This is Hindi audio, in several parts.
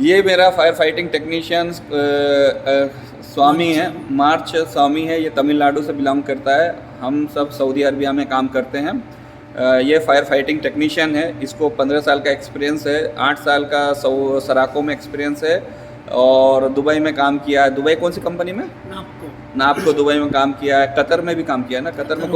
ये मेरा फायर फाइटिंग टेक्नीशियन स्वामी है, मार्च स्वामी है। ये तमिलनाडु से बिलोंग करता है। हम सब सऊदी अरबिया में काम करते हैं। ये फायर फाइटिंग टेक्नीशियन है। इसको 15 साल का एक्सपीरियंस है। 8 साल का सराको में एक्सपीरियंस है और दुबई में काम किया है। दुबई कौन सी कंपनी में? नापको दुबई में काम किया है। कतर में भी काम किया है ना? कतर में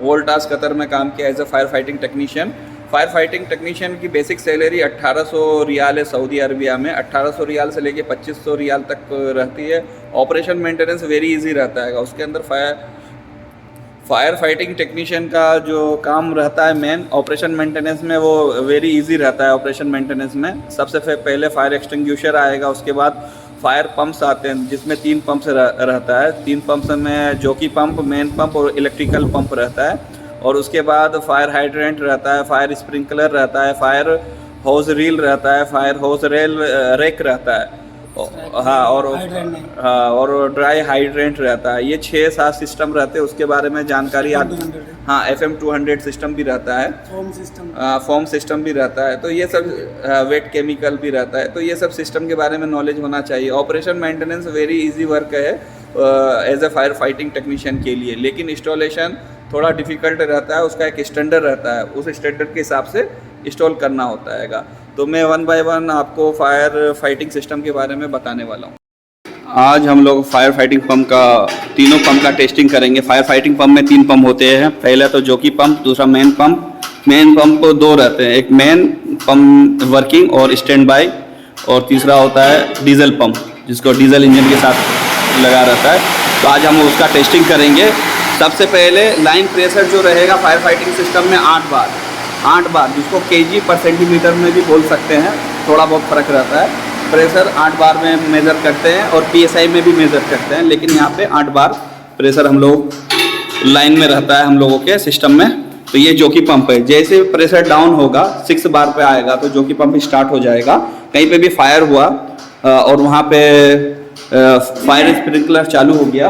वोल्टास कतर में काम किया as a fire fighting technician. Fire fighting technician की बेसिक सैलरी 1800 रियाल है सऊदी अरबिया में। 1800 रियाल से लेके 2500 रियाल तक रहती है। ऑपरेशन मेंटेनेंस वेरी इजी रहता है। उसके अंदर फायर फाइटिंग टेक्नीशियन का जो काम रहता है मेन ऑपरेशन मेंटेनेंस में, वो वेरी इजी रहता है। ऑपरेशन मेंटेनेंस में सबसे पहले फायर एक्सटिंग्विशर आएगा, उसके बाद फायर पंप्स आते हैं जिसमें 3 पंप्स रहता है। 3 पंप्स में जोकी पंप, मेन पंप और इलेक्ट्रिकल पंप रहता है। और उसके बाद फायर हाइड्रेंट रहता है, फायर स्प्रिंकलर रहता है, फायर होज रील रहता है, फायर होज रेक रहता है। और ड्राई हाइड्रेंट रहता है। ये 6-7 सिस्टम रहते हैं। उसके बारे में जानकारी FM 200 सिस्टम भी रहता है, फॉर्म सिस्टम भी रहता है। तो ये सब वेट केमिकल भी रहता है। तो ये सब सिस्टम के बारे में नॉलेज होना चाहिए। Operation maintenance very easy work है as a fire fighting technician के लिए, लेकिन इंस्टॉलेशन थोड़ा डिफ़िकल्ट रहता है। उसका एक स्टैंडर्ड रहता है, उस स्टैंडर्ड के हिसाब से इंस्टॉल करना होता है। तो मैं 1 बाय 1 आपको फायर फाइटिंग सिस्टम के बारे में बताने वाला हूँ। आज हम लोग फायर फाइटिंग पंप का, तीनों पंप का टेस्टिंग करेंगे। फायर फाइटिंग पंप में 3 पंप होते हैं। पहला तो जोकी पंप, दूसरा मेन पंप। मेन पंप 2 रहते हैं, एक मेन पंप वर्किंग और स्टैंड बाय, और तीसरा होता है डीजल पंप जिसको डीजल इंजन के साथ लगा रहता है। तो आज हम उसका टेस्टिंग करेंगे। सबसे पहले लाइन प्रेशर जो रहेगा फायर फाइटिंग सिस्टम में 8 बार, जिसको kg पर सेंटीमीटर में भी बोल सकते हैं, थोड़ा बहुत फ़र्क रहता है। प्रेशर 8 बार में मेज़र करते हैं और PSI में भी मेज़र करते हैं, लेकिन यहाँ पे 8 बार प्रेशर हम लोग लाइन में रहता है हम लोगों के सिस्टम में। तो ये जोकी पंप है। जैसे प्रेशर डाउन होगा 6 बार पे आएगा तो जोकी पंप स्टार्ट हो जाएगा। कहीं पे भी फायर हुआ और वहाँ पे फायर स्प्रिंकलर चालू हो गया